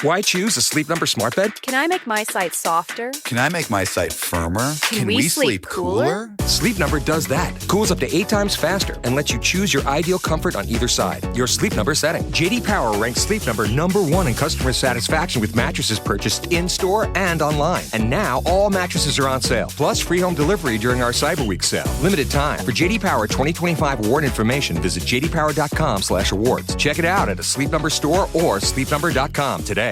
Why choose a Sleep Number smart bed? Can I make my site softer? Can I make my site firmer? Can we sleep cooler? Sleep Number does that. Cools up to 8 times faster and lets you choose your ideal comfort on either side. Your Sleep Number setting. J.D. Power ranks Sleep Number #1 in customer satisfaction with mattresses purchased in-store and online. And now, all mattresses are on sale. Plus, free home delivery during our Cyber Week sale. Limited time. For J.D. Power 2025 award information, visit jdpower.com/awards. Check it out at a Sleep Number store or sleepnumber.com today.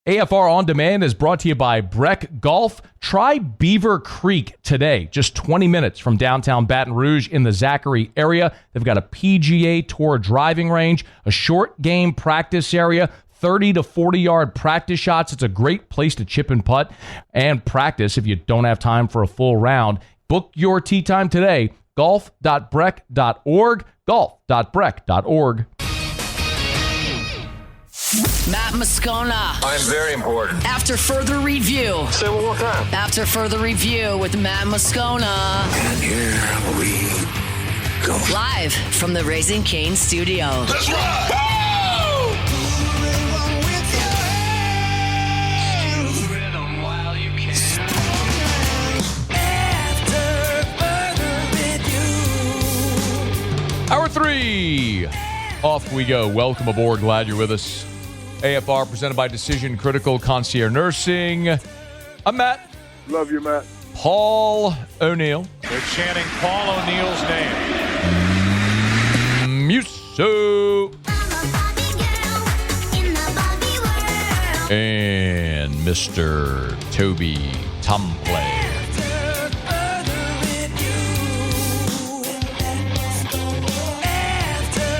AFR On Demand is brought to you by Breck Golf. Try Beaver Creek today, just 20 minutes from downtown Baton Rouge in the Zachary area. They've got a PGA Tour driving range, a short game practice area, 30 to 40-yard practice shots. It's a great place to chip and putt and practice if you don't have time for a full round. Book your tee time today, golf.breck.org, golf.breck.org. Matt Moscona. I'm very important. After further review. Say it one more time. After further review with Matt Moscona. And here we go. Live from the Raising Cane studio. Let's ride! Hour 3. Off we go. Welcome aboard. Glad you're with us. AFR presented by Decision Critical Concierge Nursing. I'm Matt. Love you, Matt. Paul O'Neill. They're chanting Paul O'Neill's name. Musso. And Mr. Toby Tomplay.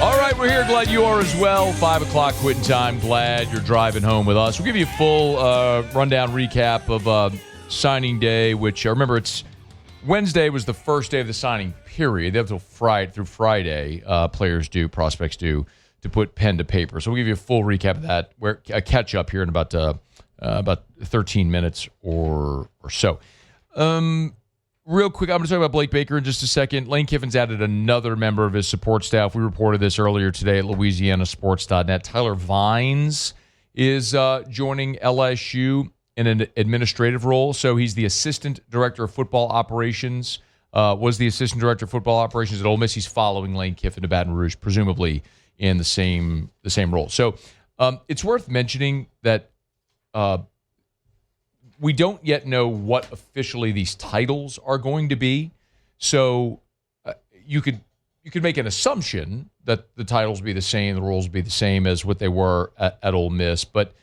All right, we're here. Glad you are as well. 5 o'clock quitting time. Glad you're driving home with us. We'll give you a full rundown recap of signing day, which I remember it's Wednesday was the first day of the signing period. They have till Friday. Players do, prospects do, to put pen to paper. So we'll give you a full recap of that. We're a catch up here in about 13 minutes or so. Real quick, I'm going to talk about Blake Baker in just a second. Lane Kiffin's added another member of his support staff. We reported this earlier today at LouisianaSports.net. Tyler Vines is joining LSU in an administrative role. So he's the assistant director of football operations, was the assistant director of football operations at Ole Miss. He's following Lane Kiffin to Baton Rouge, presumably in the same role. So it's worth mentioning that we don't yet know what officially these titles are going to be. So you could make an assumption that the titles will be the same, the roles will be the same as what they were at Ole Miss. But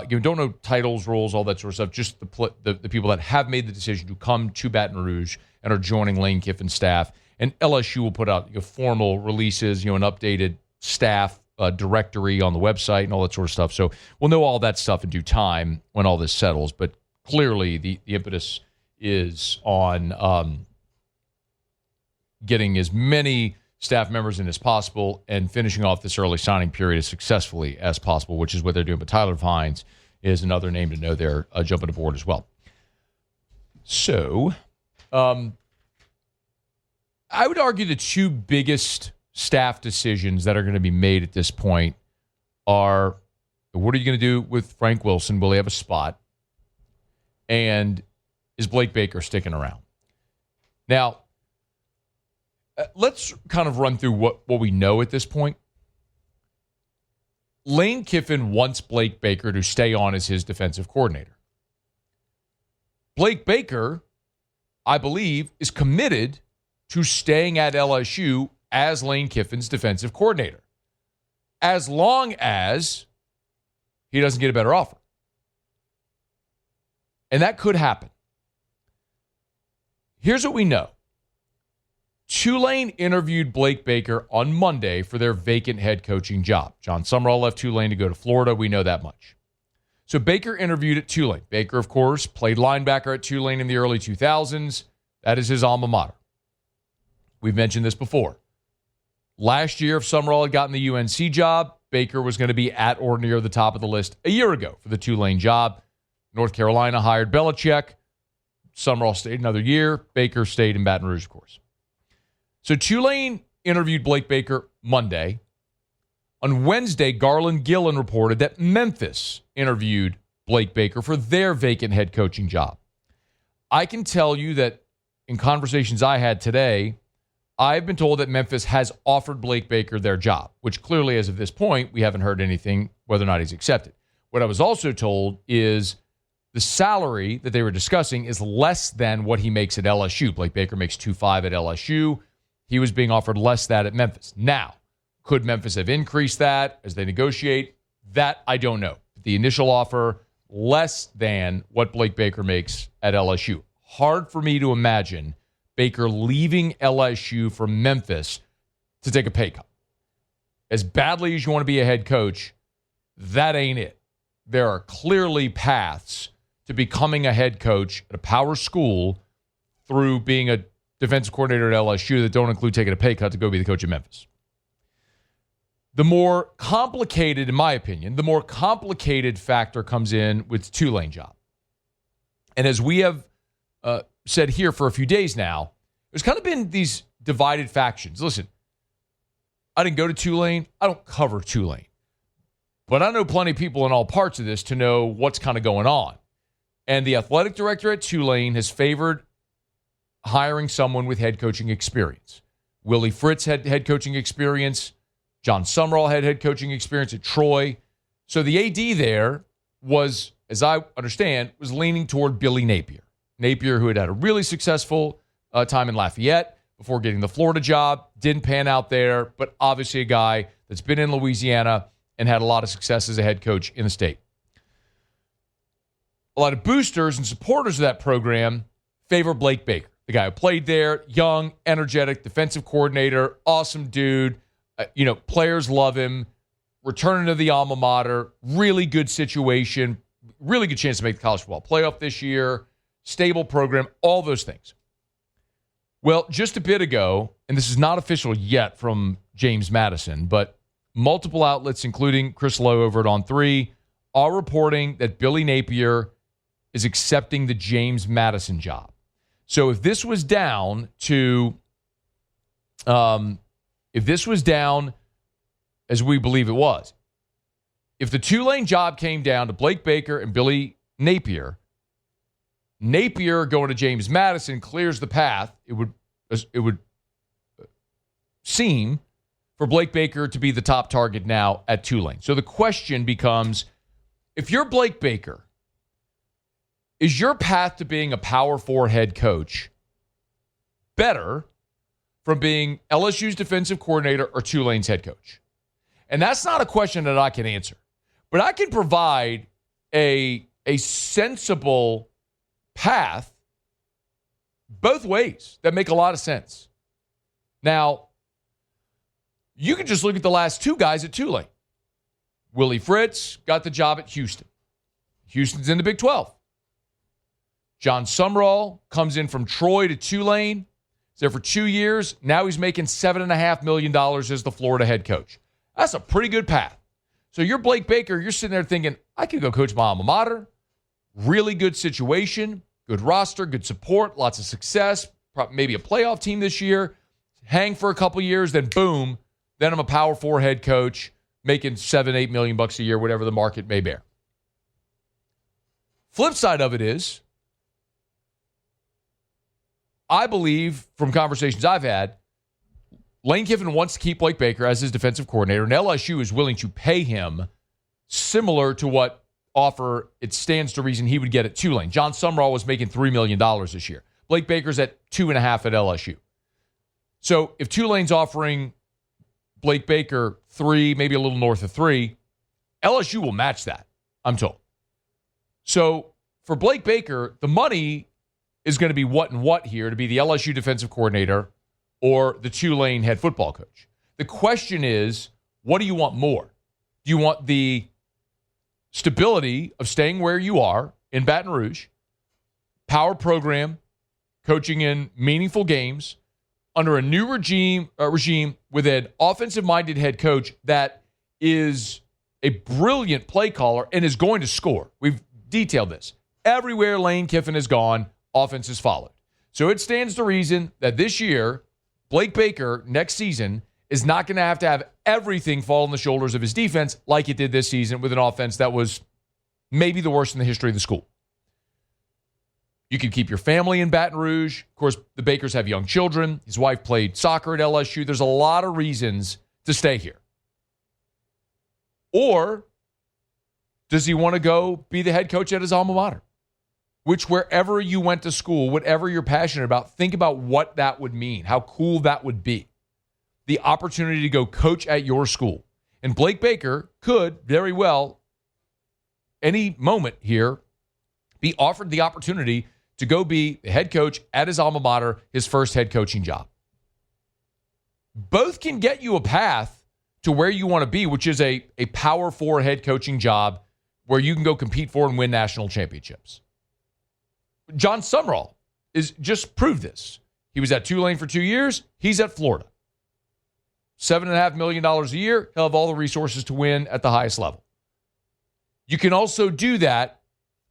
you don't know titles, roles, all that sort of stuff. Just the people that have made the decision to come to Baton Rouge and are joining Lane Kiffin's staff. And LSU will put out formal releases, an updated staff directory on the website and all that sort of stuff. So we'll know all that stuff in due time when all this settles. But clearly, the impetus is on getting as many staff members in as possible and finishing off this early signing period as successfully as possible, which is what they're doing. But Tyler Vines is another name to know there jumping aboard as well. So I would argue the two biggest staff decisions that are going to be made at this point are, what are you going to do with Frank Wilson? Will he have a spot? And is Blake Baker sticking around? Now, let's kind of run through what we know at this point. Lane Kiffin wants Blake Baker to stay on as his defensive coordinator. Blake Baker, I believe, is committed to staying at LSU as Lane Kiffin's defensive coordinator, as long as he doesn't get a better offer. And that could happen. Here's what we know. Tulane interviewed Blake Baker on Monday for their vacant head coaching job. John Summerall left Tulane to go to Florida. We know that much. So Baker interviewed at Tulane. Baker, of course, played linebacker at Tulane in the early 2000s. That is his alma mater. We've mentioned this before. Last year, if Summerall had gotten the UNC job, Baker was going to be at or near the top of the list a year ago for the Tulane job. North Carolina hired Belichick. Summerall stayed another year. Baker stayed in Baton Rouge, of course. So Tulane interviewed Blake Baker Monday. On Wednesday, Garland Gillen reported that Memphis interviewed Blake Baker for their vacant head coaching job. I can tell you that in conversations I had today, I've been told that Memphis has offered Blake Baker their job, which clearly, as of this point, we haven't heard anything whether or not he's accepted. What I was also told is the salary that they were discussing is less than what he makes at LSU. Blake Baker makes $2.5 at LSU. He was being offered less than that at Memphis. Now, could Memphis have increased that as they negotiate? That I don't know. The initial offer, less than what Blake Baker makes at LSU. Hard for me to imagine Baker leaving LSU for Memphis to take a pay cut. As badly as you want to be a head coach, that ain't it. There are clearly paths to becoming a head coach at a power school through being a defensive coordinator at LSU that don't include taking a pay cut to go be the coach at Memphis. The more complicated, in my opinion, the more complicated factor comes in with Tulane job. And as we have said here for a few days now, there's kind of been these divided factions. Listen, I didn't go to Tulane. I don't cover Tulane. But I know plenty of people in all parts of this to know what's kind of going on. And the athletic director at Tulane has favored hiring someone with head coaching experience. Willie Fritz had head coaching experience. John Sumrall had head coaching experience at Troy. So the AD there was, as I understand, was leaning toward Billy Napier. Napier, who had a really successful time in Lafayette before getting the Florida job. Didn't pan out there, but obviously a guy that's been in Louisiana and had a lot of success as a head coach in the state. A lot of boosters and supporters of that program favor Blake Baker, the guy who played there, young, energetic, defensive coordinator, awesome dude. Players love him. Returning to the alma mater, really good situation, really good chance to make the college football playoff this year, stable program, all those things. Well, just a bit ago, and this is not official yet from James Madison, but multiple outlets, including Chris Lowe over at On3, are reporting that Billy Napier is accepting the James Madison job. So if this was down to, as we believe it was, if the Tulane job came down to Blake Baker and Billy Napier going to James Madison clears the path. It would seem for Blake Baker to be the top target now at Tulane. So the question becomes, if you're Blake Baker, is your path to being a Power 4 head coach better from being LSU's defensive coordinator or Tulane's head coach? And that's not a question that I can answer. But I can provide a sensible path both ways that make a lot of sense. Now, you can just look at the last two guys at Tulane. Willie Fritz got the job at Houston. Houston's in the Big 12. John Sumrall comes in from Troy to Tulane. He's there for 2 years. Now he's making $7.5 million as the Florida head coach. That's a pretty good path. So you're Blake Baker. You're sitting there thinking, I could go coach my alma mater. Really good situation, good roster, good support, lots of success, maybe a playoff team this year. Hang for a couple years, then boom, then I'm a Power 4 head coach making $7-8 million a year, whatever the market may bear. Flip side of it is, I believe from conversations I've had, Lane Kiffin wants to keep Blake Baker as his defensive coordinator, and LSU is willing to pay him similar to what offer it stands to reason he would get at Tulane. John Sumrall was making $3 million this year. Blake Baker's at $2.5 at LSU. So if Tulane's offering Blake Baker 3, maybe a little north of 3, LSU will match that, I'm told. So for Blake Baker, the money is going to be what and what here to be the LSU defensive coordinator or the Tulane head football coach. The question is, what do you want more? Do you want the stability of staying where you are in Baton Rouge, power program, coaching in meaningful games, under a new regime with an offensive-minded head coach that is a brilliant play caller and is going to score? We've detailed this. Everywhere Lane Kiffin has gone, offense has followed. So it stands to reason that this year, Blake Baker, next season, is not going to have everything fall on the shoulders of his defense like it did this season with an offense that was Maybe the worst in the history of the school. You can keep your family in Baton Rouge. Of course, the Bakers have young children. His wife played soccer at LSU. There's a lot of reasons to stay here. Or does he want to go be the head coach at his alma mater? Which, wherever you went to school, whatever you're passionate about, think about what that would mean, how cool that would be. The opportunity to go coach at your school. And Blake Baker could very well, any moment here, be offered the opportunity to go be the head coach at his alma mater, his first head coaching job. Both can get you a path to where you want to be, which is a Power 4 head coaching job where you can go compete for and win national championships. John Summerall is just proved this. He was at Tulane for 2 years. He's at Florida. $7.5 million a year. He'll have all the resources to win at the highest level. You can also do that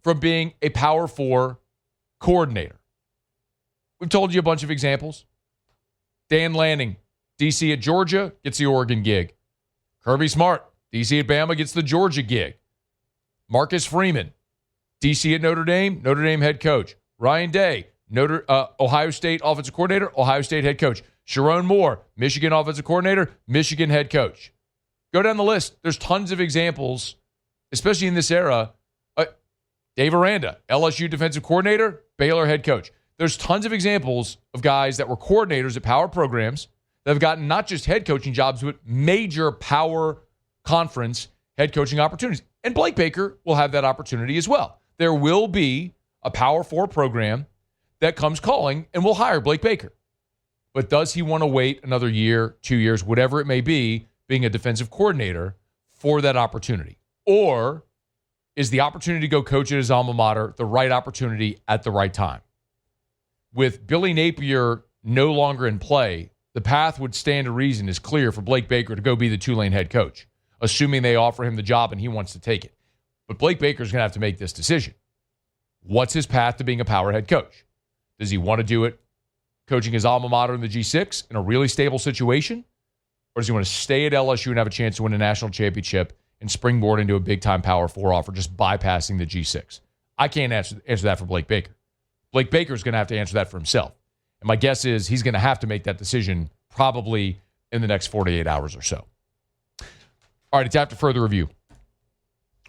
from being a Power 4 coordinator. We've told you a bunch of examples. Dan Lanning, DC at Georgia, gets the Oregon gig. Kirby Smart, DC at Bama, gets the Georgia gig. Marcus Freeman, DC at Notre Dame head coach. Ryan Day, Ohio State offensive coordinator, Ohio State head coach. Sharon Moore, Michigan offensive coordinator, Michigan head coach. Go down the list. There's tons of examples, especially in this era. Dave Aranda, LSU defensive coordinator, Baylor head coach. There's tons of examples of guys that were coordinators at power programs that have gotten not just head coaching jobs, but major power conference head coaching opportunities. And Blake Baker will have that opportunity as well. There will be a Power 4 program that comes calling and will hire Blake Baker. But does he want to wait another year, 2 years, whatever it may be, being a defensive coordinator for that opportunity? Or is the opportunity to go coach at his alma mater the right opportunity at the right time? With Billy Napier no longer in play, the path would stand to reason is clear for Blake Baker to go be the Tulane head coach, assuming they offer him the job and he wants to take it. But Blake Baker's going to have to make this decision. What's his path to being a power head coach? Does he want to do it coaching his alma mater in the G6 in a really stable situation? Or does he want to stay at LSU and have a chance to win a national championship and springboard into a big-time Power 4 offer, just bypassing the G6? I can't answer that for Blake Baker. Blake Baker's going to have to answer that for himself. And my guess is he's going to have to make that decision probably in the next 48 hours or so. All right, it's after further review.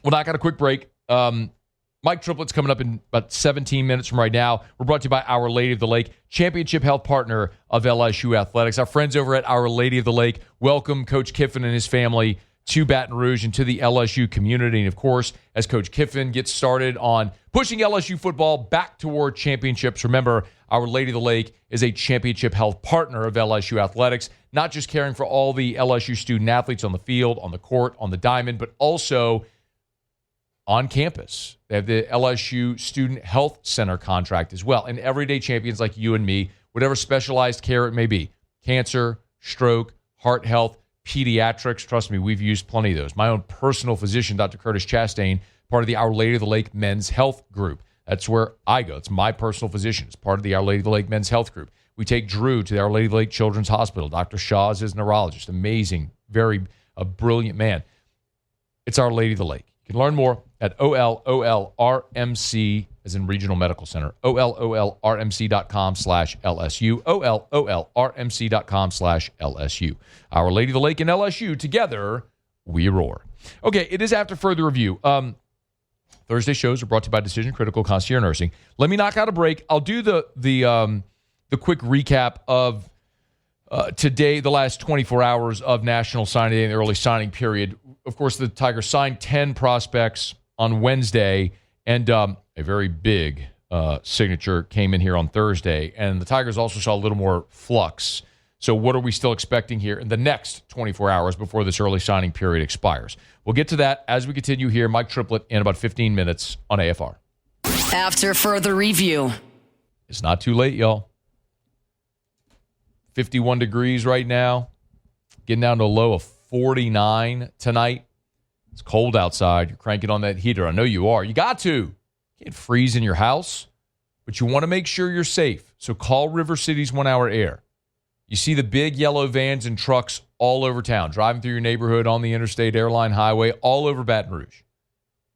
We'll knock out a quick break. Mike Triplett's coming up in about 17 minutes from right now. We're brought to you by Our Lady of the Lake, championship health partner of LSU Athletics. Our friends over at Our Lady of the Lake welcome Coach Kiffin and his family to Baton Rouge and to the LSU community. And, of course, as Coach Kiffin gets started on pushing LSU football back toward championships, remember, Our Lady of the Lake is a championship health partner of LSU Athletics, not just caring for all the LSU student-athletes on the field, on the court, on the diamond, but also on campus. They have the LSU Student Health Center contract as well. And everyday champions like you and me, whatever specialized care it may be, cancer, stroke, heart health, pediatrics. Trust me, we've used plenty of those. My own personal physician, Dr. Curtis Chastain, part of the Our Lady of the Lake Men's Health Group. That's where I go. It's my personal physician. It's part of the Our Lady of the Lake Men's Health Group. We take Drew to the Our Lady of the Lake Children's Hospital. Dr. Shaw is his neurologist. Amazing, a brilliant man. It's Our Lady of the Lake. You can learn more at OLOLRMC, as in Regional Medical Center, OLOLRMC.com/LSU, OLOLRMC.com/LSU. Our Lady of the Lake and LSU, together, we roar. Okay, it is after further review. Thursday shows are brought to you by Decision Critical Concierge Nursing. Let me knock out a break. I'll do the quick recap of today, the last 24 hours of National Signing Day and the early signing period. Of course, the Tigers signed 10 prospects on Wednesday, and a very big signature came in here on Thursday. And the Tigers also saw a little more flux. So what are we still expecting here in the next 24 hours before this early signing period expires? We'll get to that as we continue here. Mike Triplett in about 15 minutes on AFR. After further review. It's not too late, y'all. 51 degrees right now. Getting down to a low of 49 tonight. It's cold outside. You're cranking on that heater. I know you are. You got to. You can't freeze in your house, but you want to make sure you're safe. So call River City's 1 Hour Air. You see the big yellow vans and trucks all over town, driving through your neighborhood on the interstate, airline highway, all over Baton Rouge.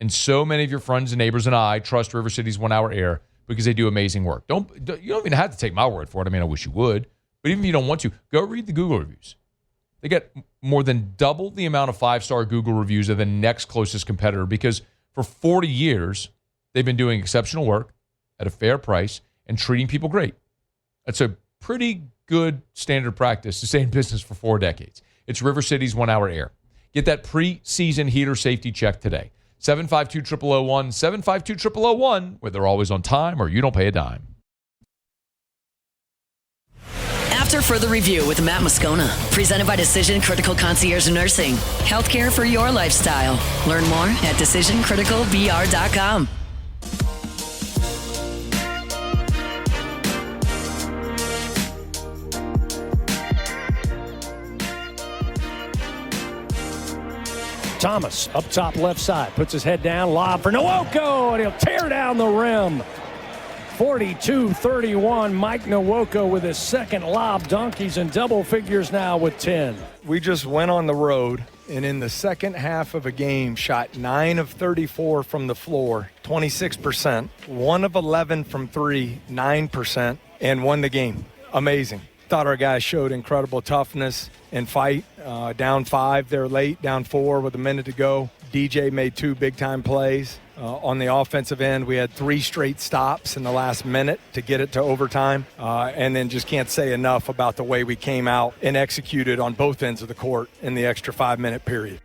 And so many of your friends and neighbors and I trust River City's 1 Hour Air because they do amazing work. You don't even have to take my word for it. I mean, I wish you would. But even if you don't want to, go read the Google reviews. They get more than double the amount of 5-star Google reviews of the next closest competitor because for 40 years, they've been doing exceptional work at a fair price and treating people great. That's a pretty good standard practice to stay in business for 4 decades. It's River City's 1 Hour Air. Get that pre-season heater safety check today. 752-0001, 752-0001, where they're always on time or you don't pay a dime. After Further Review with Matt Moscona, presented by Decision Critical Concierge Nursing. Healthcare for your lifestyle. Learn more at decisioncriticalbr.com. Thomas up top left side, puts his head down, lob for Nwoko, and he'll tear down the rim. 42-31, Mike Nwoko with his second lob. Donkeys in double figures now with 10. We just went on the road, and in the second half of a game, shot 9 of 34 from the floor, 26%, 1 of 11 from 3, 9%, and won the game. Amazing. Thought our guys showed incredible toughness and fight. Down 5, they're late, down 4 with a minute to go. DJ made 2 big-time plays. On the offensive end, we had 3 straight stops in the last minute to get it to overtime. And then just can't say enough about the way we came out and executed on both ends of the court in the extra 5-minute period.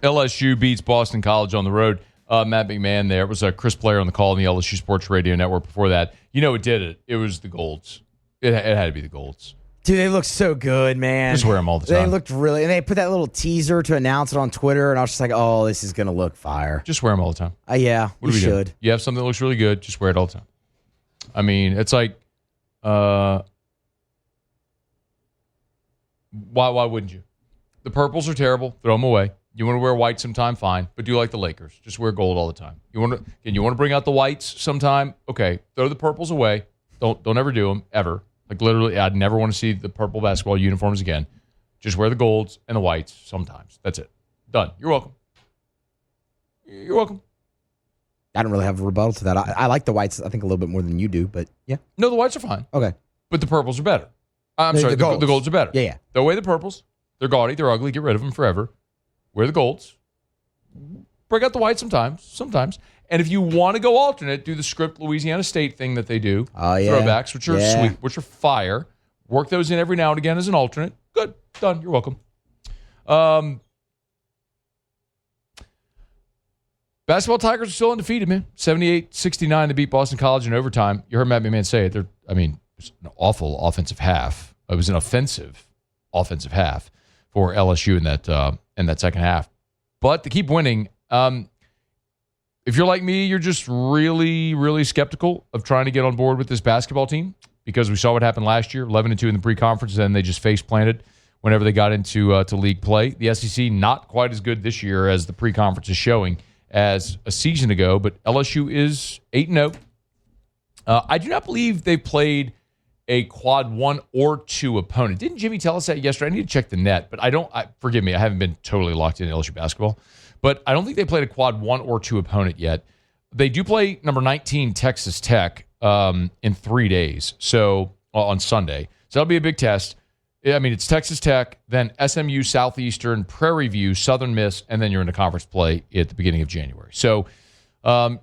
LSU beats Boston College on the road. Matt McMahon there. It was a Chris Blair on the call on the LSU Sports Radio Network before that. You know it did it. It was the Golds. It had to be the Golds. Dude, they look so good, man. Just wear them all the time. They looked really, and they put that little teaser to announce it on Twitter, and I was just like, oh, this is going to look fire. Just wear them all the time. Yeah, you should. You have something that looks really good, just wear it all the time. I mean, it's like, why wouldn't you? The purples are terrible. Throw them away. You want to wear white sometime, fine, but do like the Lakers. Just wear gold all the time. You want to bring out the whites sometime? Okay, throw the purples away. Don't ever do them, ever. Like literally, I'd never want to see the purple basketball uniforms again. Just wear the golds and the whites sometimes. That's it. Done. You're welcome. You're welcome. I don't really have a rebuttal to that. I like the whites, I think, a little bit more than you do, but yeah. No, the whites are fine. Okay. But the purples are better. I'm sorry, the golds are better. Yeah. Throw away the purples. They're gaudy. They're ugly. Get rid of them forever. Wear the golds. Break out the whites sometimes. And if you want to go alternate, do the script Louisiana State thing that they do. Oh, yeah. Throwbacks, which are sweet, which are fire. Work those in every now and again as an alternate. Good. Done. You're welcome. Basketball Tigers are still undefeated, man. 78-69 to beat Boston College in overtime. You heard Matt McMahon say it. It was an awful offensive half. It was an offensive half for LSU in that second half. But to keep winning, if you're like me, you're just really, really skeptical of trying to get on board with this basketball team because we saw what happened last year, 11-2 in the pre-conference, and they just face-planted whenever they got into to league play. The SEC not quite as good this year as the pre-conference is showing as a season ago, but LSU is 8-0. I do not believe they played a quad 1 or 2 opponent. Didn't Jimmy tell us that yesterday? I need to check the net, but forgive me, I haven't been totally locked into LSU basketball. But I don't think they played a quad 1 or 2 opponent yet. They do play number 19 Texas Tech in 3 days, so on Sunday. So that'll be a big test. I mean, it's Texas Tech, then SMU, Southeastern, Prairie View, Southern Miss, and then you're in the conference play at the beginning of January. So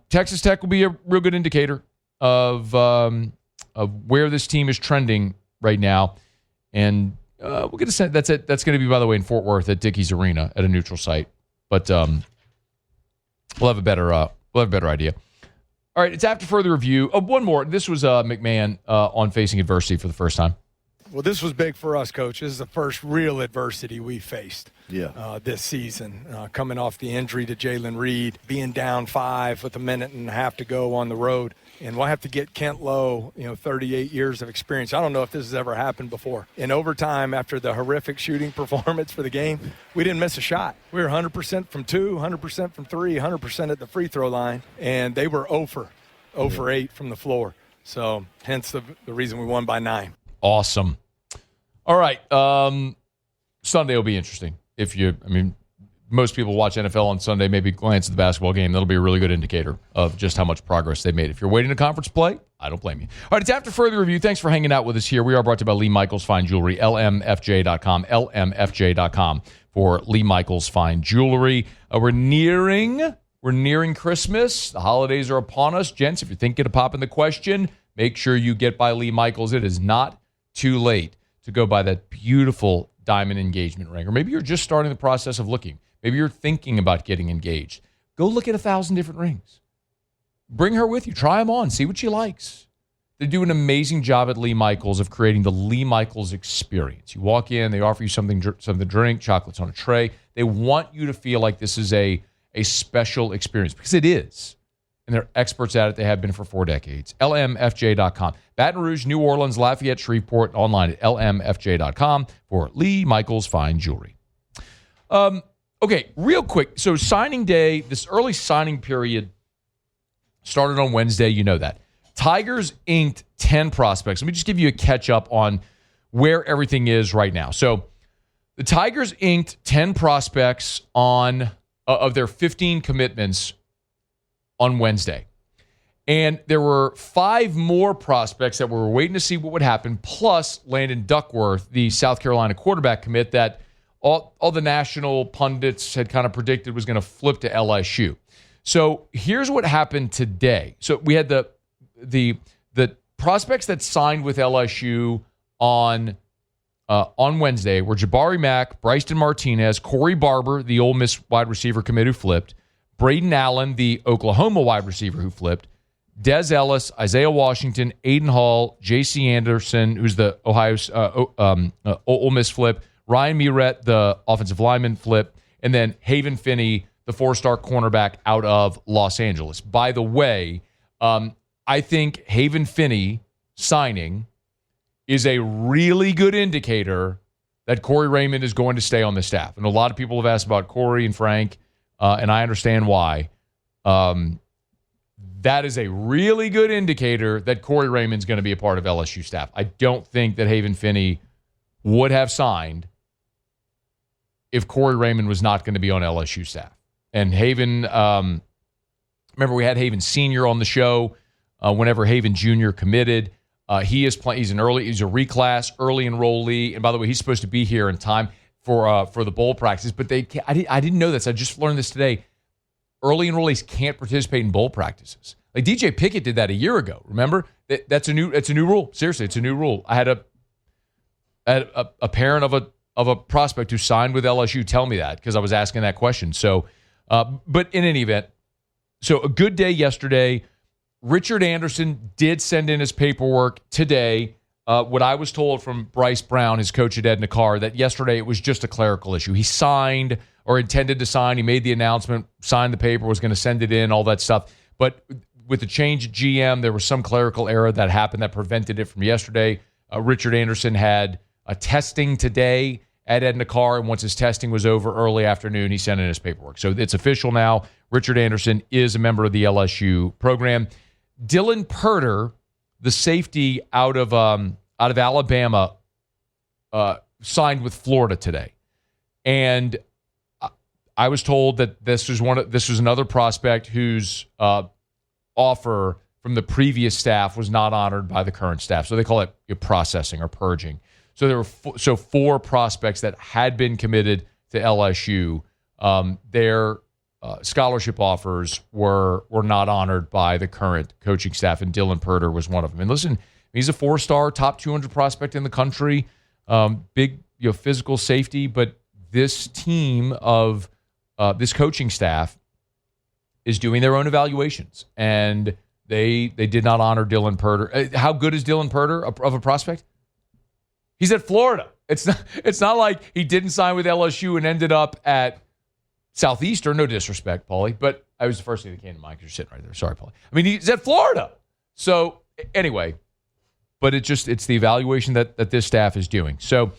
Texas Tech will be a real good indicator of where this team is trending right now. And we'll get a sense. That's going to be, by the way, in Fort Worth at Dickies Arena at a neutral site. But we'll have a better idea. All right, it's after further review. Oh, one more. This was McMahon on facing adversity for the first time. Well, this was big for us, Coach. This is the first real adversity we faced this season, coming off the injury to Jalen Reed, being down 5 with a minute and a half to go on the road. And we'll have to get Kent Lowe, 38 years of experience. I don't know if this has ever happened before. In overtime, after the horrific shooting performance for the game, we didn't miss a shot. We were 100% from 2, 100% from 3, 100% at the free throw line, and they were 0 for 8 from the floor. So hence the reason we won by 9. Awesome. All right. Sunday will be interesting. most people watch NFL on Sunday, maybe glance at the basketball game. That'll be a really good indicator of just how much progress they made. If you're waiting to conference play, I don't blame you. All right, it's After Further Review. Thanks for hanging out with us here. We are brought to you by Lee Michaels Fine Jewelry, lmfj.com, lmfj.com for Lee Michaels Fine Jewelry. We're nearing Christmas. The holidays are upon us. Gents, if you're thinking of popping the question, make sure you get by Lee Michaels. It is not too late to go buy that beautiful diamond engagement ring. Or maybe you're just starting the process of looking. Maybe you're thinking about getting engaged. Go look at 1,000 different rings. Bring her with you. Try them on. See what she likes. They do an amazing job at Lee Michaels of creating the Lee Michaels experience. You walk in, they offer you something to drink, chocolates on a tray. They want you to feel like this is a special experience, because it is. And they're experts at it. They have been for 4 decades. LMFJ.com. Baton Rouge, New Orleans, Lafayette, Shreveport, online at LMFJ.com for Lee Michaels Fine Jewelry. Okay, real quick. So signing day, this early signing period started on Wednesday. You know that. Tigers inked 10 prospects. Let me just give you a catch up on where everything is right now. So the Tigers inked 10 prospects on of their 15 commitments on Wednesday. And there were 5 more prospects that we were waiting to see what would happen, plus Landon Duckworth, the South Carolina quarterback commit that all the national pundits had kind of predicted was going to flip to LSU. So here's what happened today. So we had the prospects that signed with LSU on Wednesday were Jabari Mack, Bryson Martinez, Corey Barber, the Ole Miss wide receiver commit who flipped, Braden Allen, the Oklahoma wide receiver who flipped, Dez Ellis, Isaiah Washington, Aiden Hall, J.C. Anderson, who's the Ole Miss flip, Ryan Muret, the offensive lineman flip, and then Haven Finney, the 4-star cornerback out of Los Angeles. By the way, I think Haven Finney signing is a really good indicator that Corey Raymond is going to stay on the staff. And a lot of people have asked about Corey and Frank, and I understand why. That is a really good indicator that Corey Raymond's going to be a part of LSU staff. I don't think that Haven Finney would have signed if Corey Raymond was not going to be on LSU staff. And Haven, remember we had Haven Sr. on the show whenever Haven Jr. committed. He is playing. He's a reclass, early enrollee, and by the way, he's supposed to be here in time for the bowl practice. But I didn't know this. I just learned this today. Early enrollees can't participate in bowl practices. Like DJ Pickett did that a year ago. Remember? It's a new rule. Seriously, it's a new rule. I had a parent of a prospect who signed with LSU tell me that because I was asking that question. So, but in any event, so a good day yesterday. Richard Anderson did send in his paperwork today. What I was told from Bryce Brown, his coach at Edna Carr, that yesterday it was just a clerical issue. He signed or intended to sign. He made the announcement, signed the paper, was going to send it in, all that stuff. But with the change at GM, there was some clerical error that happened that prevented it from yesterday. Richard Anderson had a testing today at Edna Carr, and once his testing was over early afternoon, he sent in his paperwork. So it's official now. Richard Anderson is a member of the LSU program. Dylan Purter, the safety out of Alabama, signed with Florida today, and I was told that this was another prospect whose offer from the previous staff was not honored by the current staff. So they call it processing or purging. So there were 4 prospects that had been committed to LSU. Their scholarship offers were not honored by the current coaching staff, and Dylan Purter was one of them. And listen, he's a 4-star, top 200 prospect in the country, big physical safety. But this team of this coaching staff is doing their own evaluations, and they did not honor Dylan Purter. How good is Dylan Purter of a prospect? He's at Florida. It's not like he didn't sign with LSU and ended up at Southeastern. No disrespect, Paulie, but I was the first thing that came to mind because you're sitting right there. Sorry, Paulie. I mean, he's at Florida. So anyway, but it's the evaluation that this staff is doing. So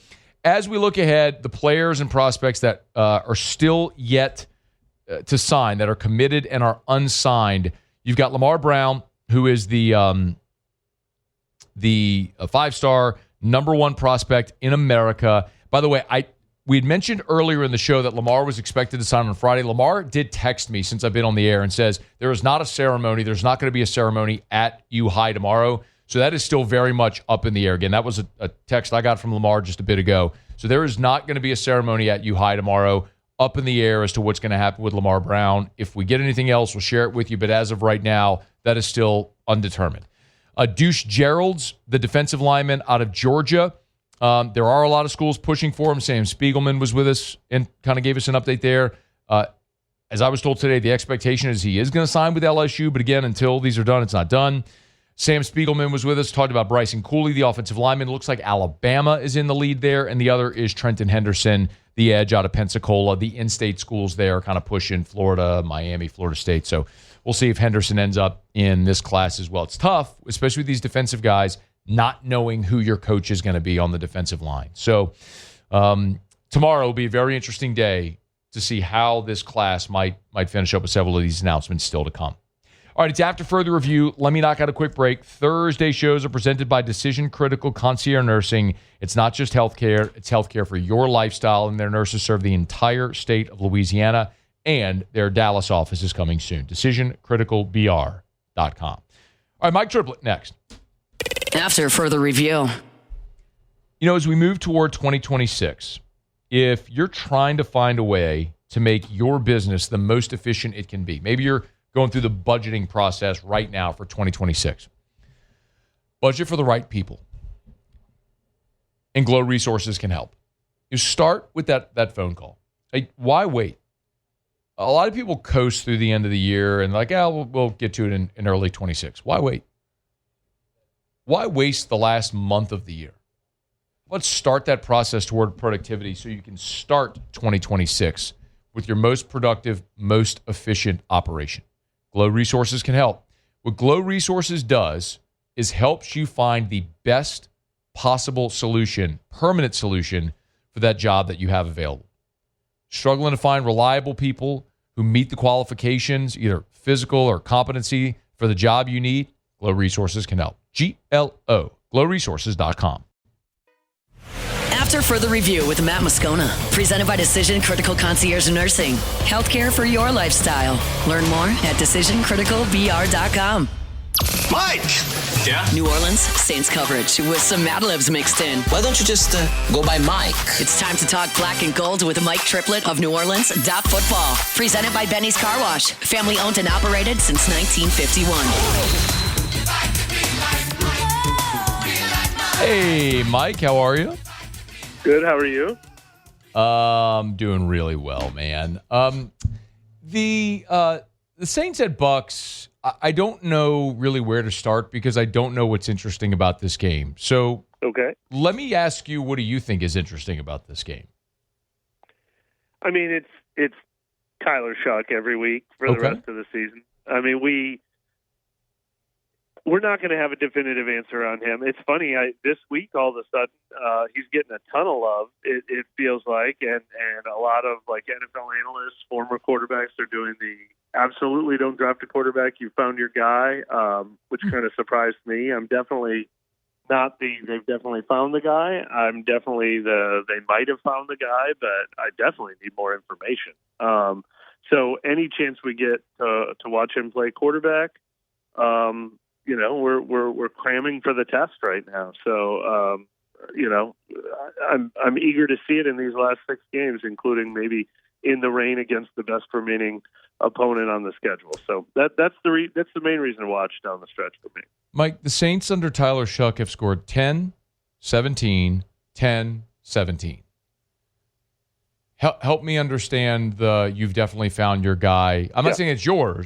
as we look ahead, the players and prospects that are still yet to sign, that are committed and are unsigned, you've got Lamar Brown, who is the 5-star number 1 prospect in America. By the way, We had mentioned earlier in the show that Lamar was expected to sign on Friday. Lamar did text me since I've been on the air and says there is not a ceremony. There's not going to be a ceremony at U High tomorrow. So that is still very much up in the air. Again, that was a text I got from Lamar just a bit ago. So there is not going to be a ceremony at U High tomorrow. Up in the air as to what's going to happen with Lamar Brown. If we get anything else, we'll share it with you. But as of right now, that is still undetermined. Deuce Gerald's, the defensive lineman out of Georgia. There are a lot of schools pushing for him. Sam Spiegelman was with us and kind of gave us an update there. As I was told today, the expectation is he is going to sign with LSU. But again, until these are done, it's not done. Sam Spiegelman was with us, talked about Bryson Cooley, the offensive lineman. It looks like Alabama is in the lead there. And the other is Trenton Henderson, the edge out of Pensacola. The in-state schools there kind of pushing Florida, Miami, Florida State. So we'll see if Henderson ends up in this class as well. It's tough, especially with these defensive guys, not knowing who your coach is going to be on the defensive line. So tomorrow will be a very interesting day to see how this class might finish up with several of these announcements still to come. All right, it's after further review. Let me knock out a quick break. Thursday shows are presented by Decision Critical Concierge Nursing. It's not just healthcare, it's healthcare for your lifestyle, and their nurses serve the entire state of Louisiana, and their Dallas office is coming soon. DecisionCriticalBR.com. All right, Mike Triplett next. After further review. You know, as we move toward 2026, if you're trying to find a way to make your business the most efficient it can be, maybe you're going through the budgeting process right now for 2026. Budget for the right people. And Glow Resources can help. You start with that phone call. Like, why wait? A lot of people coast through the end of the year and like, we'll get to it in early 26. Why wait? Why waste the last month of the year? Let's start that process toward productivity so you can start 2026 with your most productive, most efficient operation. Glow Resources can help. What Glow Resources does is helps you find the best possible solution, permanent solution for that job that you have available. Struggling to find reliable people who meet the qualifications, either physical or competency for the job you need? Glow Resources can help. GLO, glowresources.com. After further review with Matt Moscona, presented by Decision Critical Concierge Nursing. Healthcare for your lifestyle. Learn more at DecisionCriticalBR.com. Mike! Yeah? New Orleans Saints coverage with some Mad Libs mixed in. Why don't you just go by Mike? It's time to talk black and gold with Mike Triplett of New Orleans Football. Presented by Benny's Car Wash. Family owned and operated since 1951. Hey, Mike, how are you? Good, how are you? I'm doing really well, man. The Saints at Bucs, I don't know really where to start because I don't know what's interesting about this game. So okay, let me ask you, what do you think is interesting about this game? I mean, it's Tyler Shuck every week for the rest of the season. I mean, we're not going to have a definitive answer on him. It's funny, this week, all of a sudden, he's getting a ton of love, it feels like, and a lot of like NFL analysts, former quarterbacks are doing the absolutely don't draft a quarterback, you found your guy, which kind of surprised me. I'm definitely not they've definitely found the guy. I'm definitely they might have found the guy, but I definitely need more information. So any chance we get to watch him play quarterback, you know, we're cramming for the test right now. So, you know, I'm eager to see it in these last 6 games, including maybe in the rain against the best remaining opponent on the schedule. So that's the main reason to watch down the stretch for me. Mike, the Saints under Tyler Shuck have scored 10, 17, 10, 17. Help me understand you've definitely found your guy. I'm not saying it's your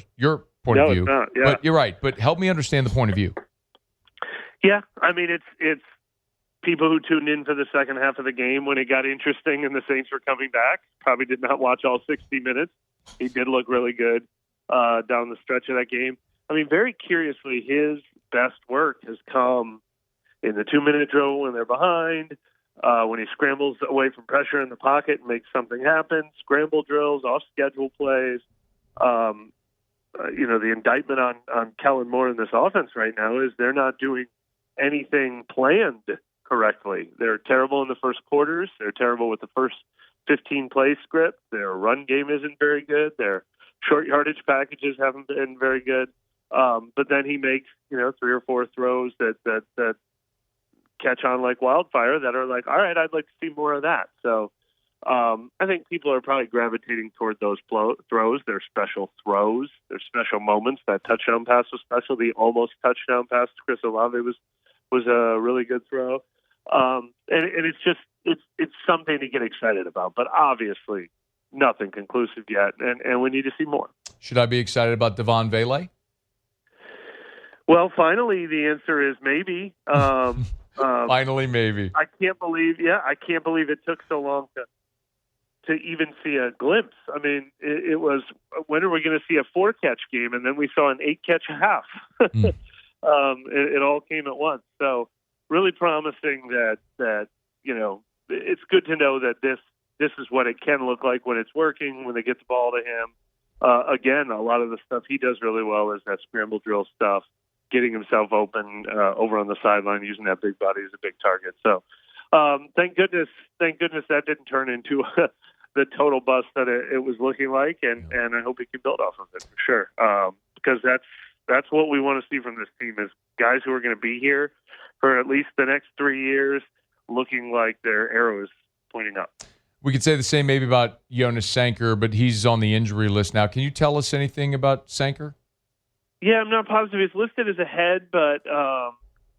point of view, it's not, but you're right. But help me understand the point of view. Yeah, I mean, it's people who tuned in for the second half of the game when it got interesting and the Saints were coming back probably did not watch all 60 minutes. He did look really good down the stretch of that game. I mean, very curiously, his best work has come in the 2-minute drill when they're behind, when he scrambles away from pressure in the pocket and makes something happen, scramble drills, off-schedule plays. You know, the indictment on Kellen Moore in this offense right now is they're not doing anything planned correctly. They're terrible in the first quarters. They're terrible with the first 15-play script. Their run game isn't very good. Their short yardage packages haven't been very good. But then he makes, 3 or 4 throws that catch on like wildfire that are like, all right, I'd like to see more of that. So I think people are probably gravitating toward those throws. They're special throws. They're special moments. That touchdown pass was special. The almost touchdown pass to Chris Olave was a really good throw. And it's something to get excited about. But obviously, nothing conclusive yet, and we need to see more. Should I be excited about Devon Vele? Well, finally, the answer is maybe. Finally, maybe. I can't believe it took so long to even see a glimpse. I mean, it was, when are we going to see a 4-catch game? And then we saw an 8-catch half. It all came at once. So really promising that it's good to know that this is what it can look like when it's working, when they get the ball to him. Again, a lot of the stuff he does really well is that scramble drill stuff, getting himself open over on the sideline, using that big body as a big target. So thank goodness that didn't turn into the total bust that it was looking like, and I hope he can build off of it for sure. Because that's what we want to see from this team, is guys who are going to be here for at least the next 3 years, looking like their arrow is pointing up. We could say the same maybe about Jonas Sanker, but he's on the injury list now. Can you tell us anything about Sanker? Yeah, I'm not positive. He's listed as a head, but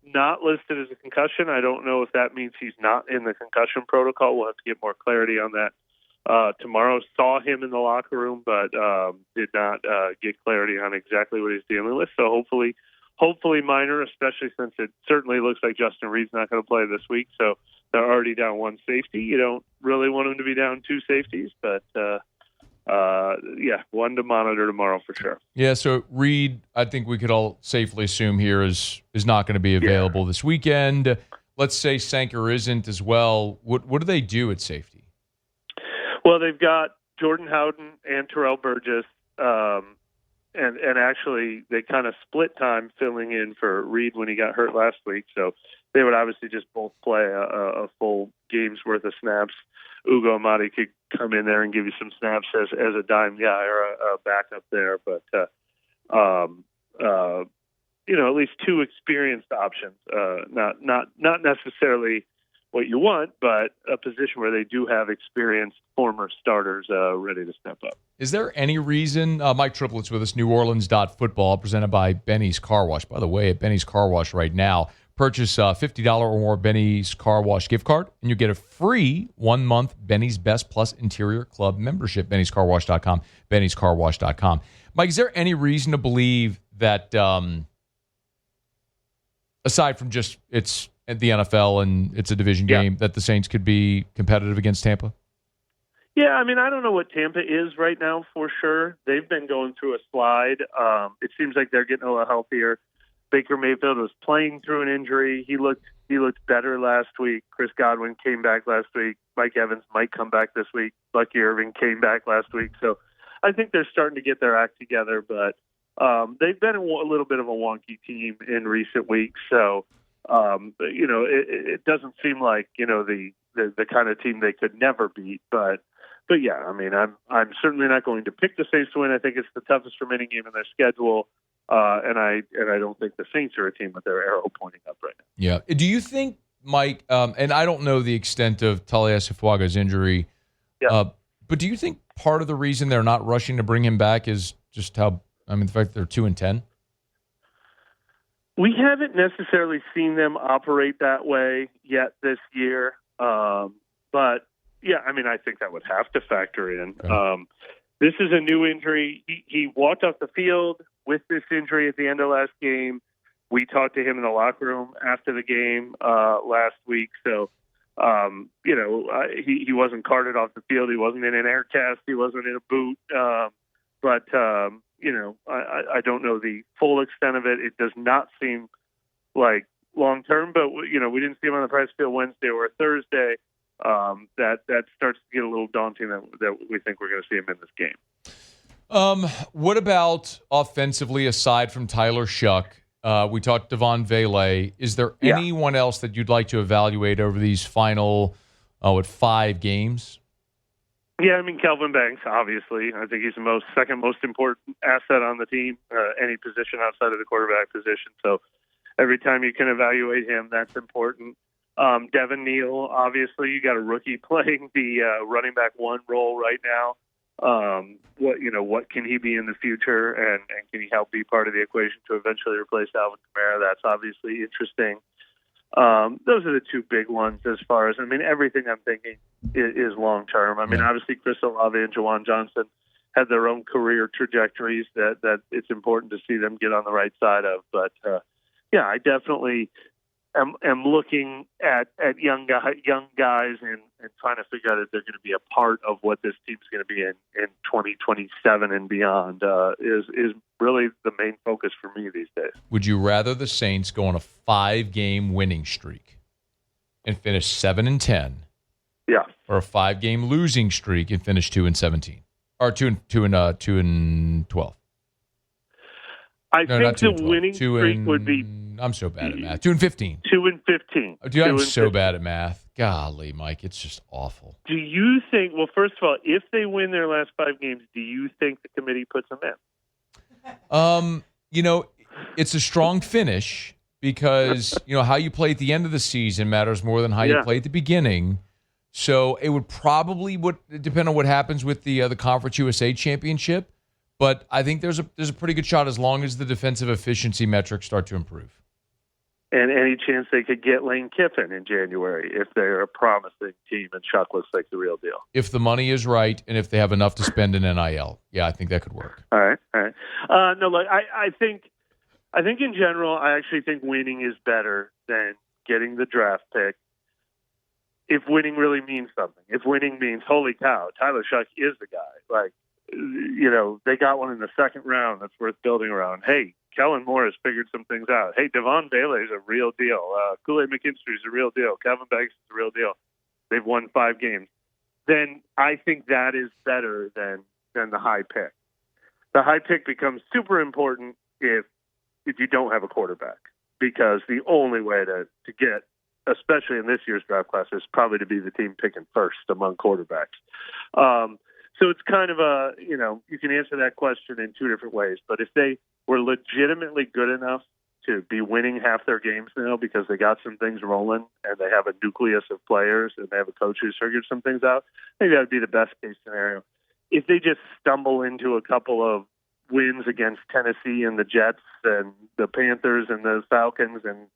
not listed as a concussion. I don't know if that means he's not in the concussion protocol. We'll have to get more clarity on that tomorrow. Saw him in the locker room, but did not get clarity on exactly what he's dealing with. So hopefully minor, especially since it certainly looks like Justin Reed's not going to play this week. So they're already down 1 safety. You don't really want them to be down 2 safeties, but one to monitor tomorrow for sure. Yeah, so Reed, I think we could all safely assume here is not going to be available this weekend. Let's say Sanker isn't as well. What do they do at safety? Well, they've got Jordan Howden and Terrell Burgess, and actually they kind of split time filling in for Reed when he got hurt last week. So they would obviously just both play a full game's worth of snaps. Ugo Amadi could come in there and give you some snaps as a dime guy or a backup there, but at least 2 experienced options. Not necessarily what you want, but a position where they do have experienced former starters ready to step up. Is there any reason, Mike Triplett's with us, New Orleans.football, presented by Benny's Car Wash. By the way, at Benny's Car Wash right now, purchase a $50 or more Benny's Car Wash gift card, and you get a free 1-month Benny's Best Plus Interior Club membership, bennyscarwash.com, bennyscarwash.com. Mike, is there any reason to believe that, aside from just it's the NFL and it's a division game, that the Saints could be competitive against Tampa? Yeah, I mean, I don't know what Tampa is right now for sure. They've been going through a slide. It seems like they're getting a little healthier. Baker Mayfield was playing through an injury. He looked better last week. Chris Godwin came back last week. Mike Evans might come back this week. Lucky Irving came back last week. So I think they're starting to get their act together, but they've been a little bit of a wonky team in recent weeks. So, it doesn't seem like, the kind of team they could never beat, but yeah, I mean, I'm certainly not going to pick the Saints to win. I think it's the toughest remaining game in their schedule. And I don't think the Saints are a team with their arrow pointing up right now. Yeah. Do you think, Mike, and I don't know the extent of Talia injury, but do you think part of the reason they're not rushing to bring him back is just the fact that they're 2-10? We haven't necessarily seen them operate that way yet this year. But yeah, I mean, I think that would have to factor in. Okay. This is a new injury. He walked off the field with this injury at the end of last game. We talked to him in the locker room after the game last week. So, he wasn't carted off the field. He wasn't in an air cast. He wasn't in a boot. But I don't know the full extent of it. It does not seem like long term, but we didn't see him on the practice field Wednesday or Thursday. That starts to get a little daunting that we think we're going to see him in this game. What about offensively, aside from Tyler Shuck? We talked Devon Vele. Is there anyone else that you'd like to evaluate over these final 5 games? Yeah, I mean, Kelvin Banks, obviously. I think he's the second most important asset on the team, any position outside of the quarterback position. So every time you can evaluate him, that's important. Devin Neal, obviously, you got a rookie playing the running back one role right now. What can he be in the future, and can he help be part of the equation to eventually replace Alvin Kamara? That's obviously interesting. Those are the two big ones as far as, everything I'm thinking is long term. Obviously Chris Olave and Jawan Johnson had their own career trajectories that it's important to see them get on the right side of. But I definitely am looking at young guys and trying to figure out if they're going to be a part of what this team's going to be in 2027 and beyond is really the main focus for me these days. Would you rather the Saints go on a 5-game winning streak and finish 7-10? Yeah. Or a 5-game losing streak and finish 2-17? Or 2-12? I think the winning streak would be... I'm so bad at math. 2-15. 2-15. Dude, I'm so bad at math. Golly, Mike, it's just awful. Do you think, well, first of all, if they win their last 5 games, do you think the committee puts them in? It's a strong finish because, how you play at the end of the season matters more than how you play at the beginning. So it would probably depend on what happens with the Conference USA Championship. But I think there's a pretty good shot as long as the defensive efficiency metrics start to improve. And any chance they could get Lane Kiffin in January if they're a promising team and Chuck looks like the real deal. If the money is right and if they have enough to spend in NIL. Yeah, I think that could work. All right. No, look, I think in general, I actually think winning is better than getting the draft pick. If winning really means something. If winning means, holy cow, Tyler Shuck is the guy. They got one in the second round that's worth building around. Hey, Kellen Moore has figured some things out. Hey, Devon Bailey is a real deal. Kool-Aid McKinstry is a real deal. Kevin Banks is a real deal. They've won 5 games. Then I think that is better than the high pick. The high pick becomes super important if you don't have a quarterback, because the only way to get, especially in this year's draft class, is probably to be the team picking first among quarterbacks. So it's kind of you can answer that question in 2 different ways. But if they were legitimately good enough to be winning half their games now because they got some things rolling and they have a nucleus of players and they have a coach who's figured some things out, I think that would be the best case scenario. If they just stumble into a couple of wins against Tennessee and the Jets and the Panthers and the Falcons and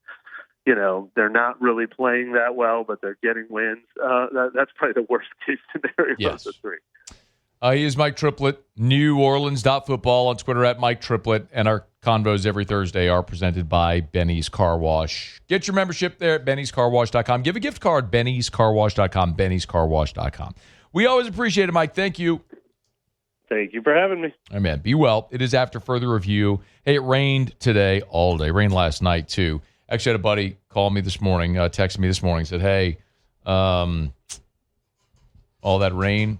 they're not really playing that well, but they're getting wins, that's probably the worst case scenario of the 3. He is Mike Triplett, NewOrleans.football on Twitter at Mike Triplett, and our convos every Thursday are presented by Benny's Car Wash. Get your membership there at bennyscarwash.com. Give a gift card, bennyscarwash.com, bennyscarwash.com. We always appreciate it, Mike. Thank you. Thank you for having me. All right, man. Be well. It is after further review. Hey, it rained today all day. Rained last night, too. Actually, I had a buddy call me this morning, texted me this morning, said, hey, all that rain,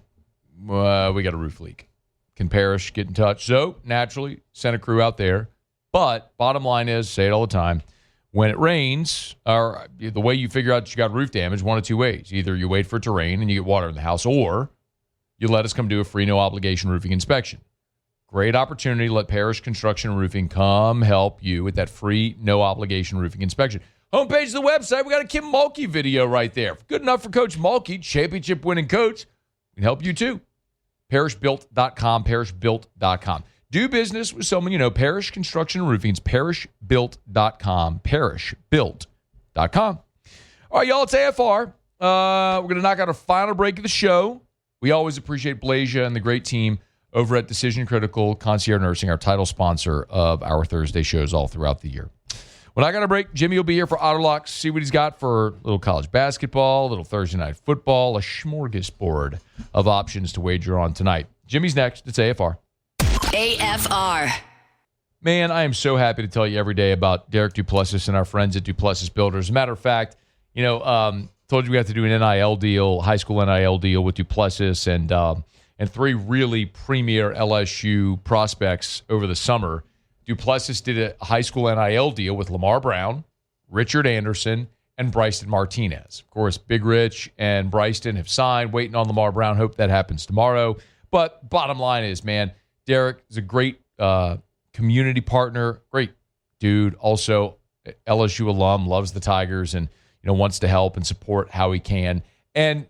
we got a roof leak. Can Parrish get in touch? So, naturally, sent a crew out there. But bottom line is, say it all the time, when it rains, or the way you figure out that you got roof damage, one of 2 ways. Either you wait for it to rain and you get water in the house, or you let us come do a free, no-obligation roofing inspection. Great opportunity to let Parrish Construction and Roofing come help you with that free, no-obligation roofing inspection. Homepage of the website, we got a Kim Mulkey video right there. Good enough for Coach Mulkey, championship-winning coach. We can help you too. ParrishBuilt.com, ParrishBuilt.com. Do business with someone you know. Parrish Construction and Roofing. It's ParrishBuilt.com, ParrishBuilt.com. All right, y'all, it's AFR. We're going to knock out our final break of the show. We always appreciate Blazia and the great team over at Decision Critical Concierge Nursing, our title sponsor of our Thursday shows all throughout the year. When I got a break, Jimmy will be here for Auto Locks. See what he's got for a little college basketball, a little Thursday night football, a smorgasbord of options to wager on tonight. Jimmy's next. It's AFR. AFR. Man, I am so happy to tell you every day about Derek Duplessis and our friends at Duplessis Builders. As a matter of fact, told you we have to do an NIL deal, high school NIL deal with Duplessis and 3 really premier LSU prospects over the summer. Duplessis did a high school NIL deal with Lamar Brown, Richard Anderson, and and Bryson Martinez. Of course, Big Rich and Bryson have signed, waiting on Lamar Brown. Hope that happens tomorrow. But bottom line is, man, Derek is a great community partner, great dude. Also, LSU alum, loves the Tigers, and wants to help and support how he can. And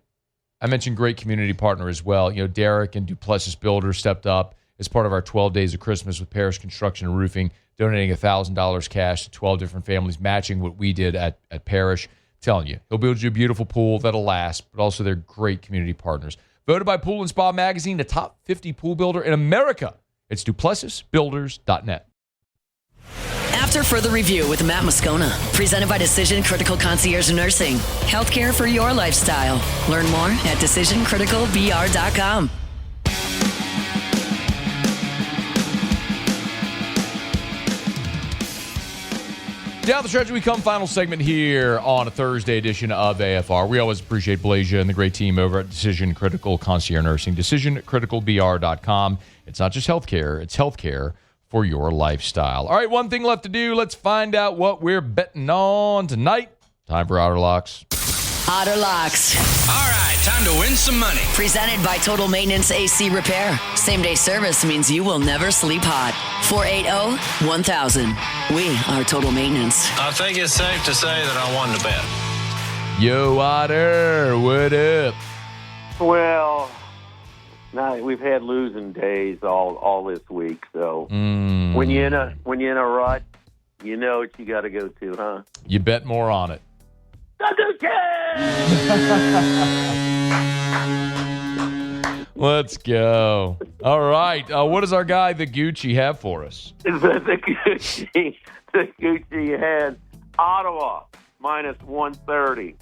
I mentioned great community partner as well. Derek and Duplessis Builders stepped up as part of our 12 Days of Christmas with Parish Construction and Roofing, donating $1,000 cash to 12 different families, matching what we did at Parish. Telling you, he'll build you a beautiful pool that'll last, but also they're great community partners. Voted by Pool & Spa Magazine the top 50 pool builder in America. It's DuplessisBuilders.net. After Further Review with Matt Moscona, presented by Decision Critical Concierge Nursing. Healthcare for your lifestyle. Learn more at DecisionCriticalBR.com. Down the stretch we come, final segment here on a Thursday edition of AFR. We always appreciate Blasia and the great team over at Decision Critical Concierge Nursing. DecisionCriticalBR.com. It's not just healthcare, it's healthcare for your lifestyle. All right, one thing left to do. Let's find out what we're betting on tonight. Time for Outer Locks. Outer Locks. All right, time to win some money. Presented by Total Maintenance AC Repair. Same-day service means you will never sleep hot. 480-1000. We are Total Maintenance. I think it's safe to say that I won the bet. Yo, Otter, what up? Well, we've had losing days all this week. So when you're in a rut, you know what you got to go to, huh? You bet more on it. Let's go. All right. What does our guy, the Gucci, have for us? The Gucci has Ottawa minus 130.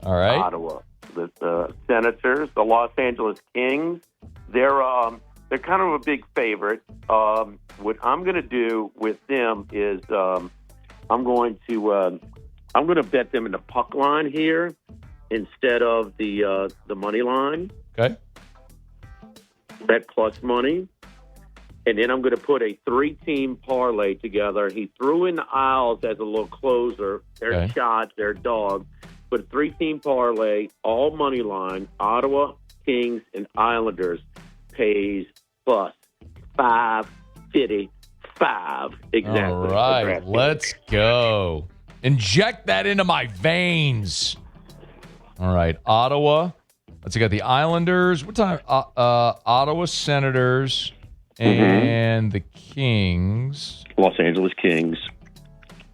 All right. Ottawa. The Senators, the Los Angeles Kings, they're kind of a big favorite. What I'm going to do with them is I'm going to bet them in the puck line here instead of the money line. Okay. Bet plus money. And then I'm going to put a 3-team parlay together. He threw in the Isles as a little closer. Their shot, their dog. But a 3-team parlay, all money line, Ottawa, Kings, and Islanders pays plus 555 exactly. All right, let's go. Inject that into my veins. All right, Ottawa. Let's see, got the Islanders. What time? Ottawa Senators and the Kings. Los Angeles Kings.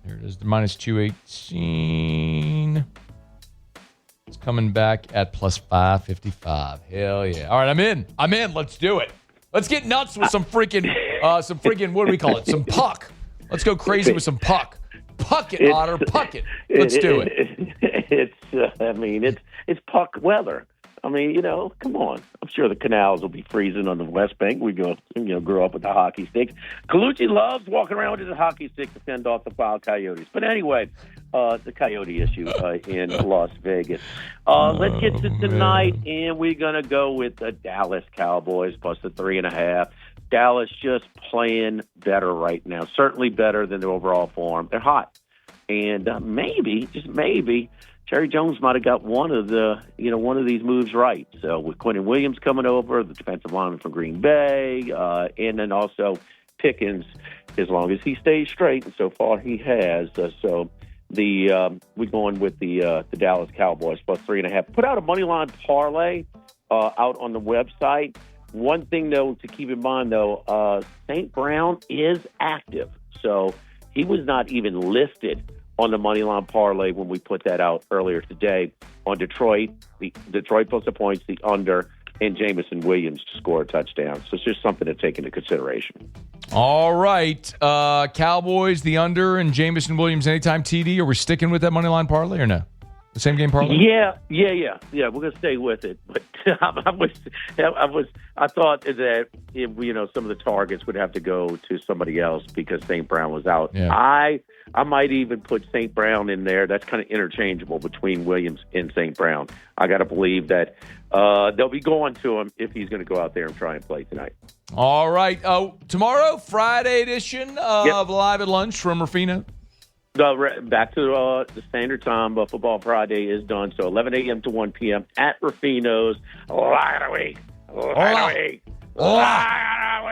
There it is, the minus 218. It's coming back at plus 555. Hell yeah. All right, I'm in. Let's do it. Let's get nuts with some freaking, what do we call it? Some puck. Let's go crazy with some puck. Puck it, Otter. Puck it. Let's do it. It's puck weather. I mean, come on. I'm sure the canals will be freezing on the West Bank. We grew up with the hockey sticks. Colucci loves walking around with his hockey stick to fend off the foul coyotes. But anyway, the coyote issue in Las Vegas. Let's get to tonight, and we're going to go with the Dallas Cowboys plus the 3.5. Dallas just playing better right now. Certainly better than the overall form. They're hot. And maybe, just maybe, Jerry Jones might have got one of these moves right. So with Quentin Williams coming over, the defensive lineman from Green Bay, and then also Pickens, as long as he stays straight, and so far he has. We're going with the Dallas Cowboys plus 3.5. Put out a money line parlay out on the website. One thing though to keep in mind though, St. Brown is active, so he was not even listed on the money line parlay when we put that out earlier today on Detroit. The Detroit plus the points, the under, and Jameson Williams to score a touchdown. So it's just something to take into consideration. All right. Cowboys, the under, and Jameson Williams anytime TD. Are we sticking with that money line parlay or no? The same game parlay? Yeah. We're gonna stay with it, but I thought that if, some of the targets would have to go to somebody else because St. Brown was out. Yeah. I might even put St. Brown in there. That's kind of interchangeable between Williams and St. Brown. I got to believe that they'll be going to him if he's going to go out there and try and play tonight. All right. Tomorrow, Friday edition of Live at Lunch from Rufino. Back to the standard time. Football Friday is done. So 11 a.m. to 1 p.m. at Rufino's. Lock of the week. Lock of the week. Lock of the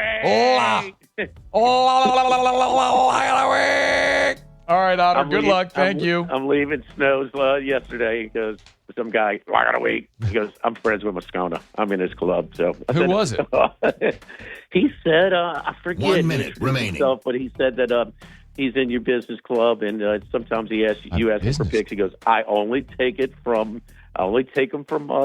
week. All right, Otter. Good luck. Thank you. I'm leaving Snow's yesterday because some guy, lock of the week. He goes, I'm friends with Moscona. I'm in his club. So who was it? He said, I forget. 1 minute remaining. Himself, but he said that he's in your business club, and sometimes he asks you ask him for picks. He goes, I only take them from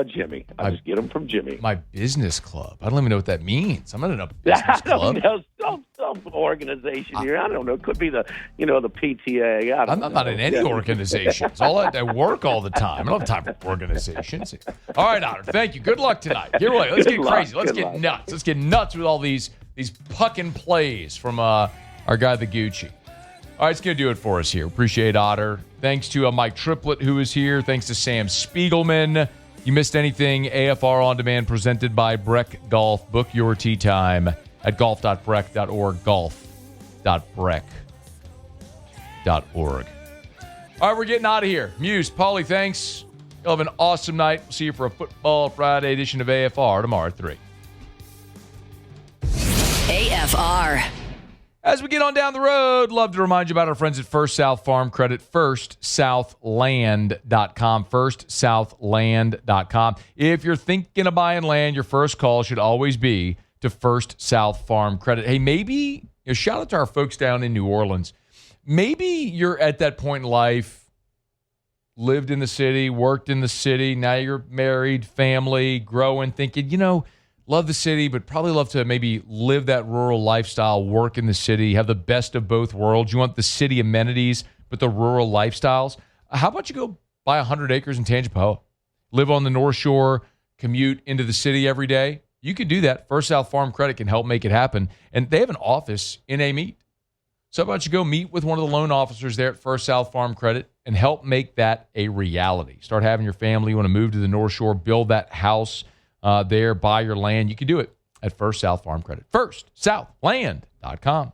Jimmy. I just get them from Jimmy. My business club. I don't even know what that means. I'm not in a business club. I don't know, some organization here. I don't know. It could be the PTA. I'm not in any organizations. I work all the time. I don't have time for organizations. All right, Otter. Thank you. Good luck tonight. Here we go. Let's get crazy. Let's get nuts. Let's get nuts with all these pucking plays from our guy, the Gucci. All right, it's going to do it for us here. Appreciate Otter. Thanks to Mike Triplett, who is here. Thanks to Sam Spiegelman. You missed anything, AFR On Demand presented by Breck Golf. Book your tee time at golf.breck.org, golf.breck.org. All right, we're getting out of here. Muse, Paulie, thanks. You'll have an awesome night. We'll see you for a Football Friday edition of AFR tomorrow at 3. AFR. As we get on down the road, love to remind you about our friends at First South Farm Credit, firstsouthland.com, firstsouthland.com. If you're thinking of buying land, your first call should always be to First South Farm Credit. Hey, maybe, shout out to our folks down in New Orleans. Maybe you're at that point in life, lived in the city, worked in the city, now you're married, family, growing, thinking, love the city, but probably love to maybe live that rural lifestyle, work in the city, have the best of both worlds. You want the city amenities, but the rural lifestyles. How about you go buy 100 acres in Tangipahoa, live on the North Shore, commute into the city every day? You could do that. First South Farm Credit can help make it happen. And they have an office in Amite. So how about you go meet with one of the loan officers there at First South Farm Credit and help make that a reality. Start having your family. You want to move to the North Shore, build that house there, buy your land. You can do it at First South Farm Credit. FirstSouthland.com.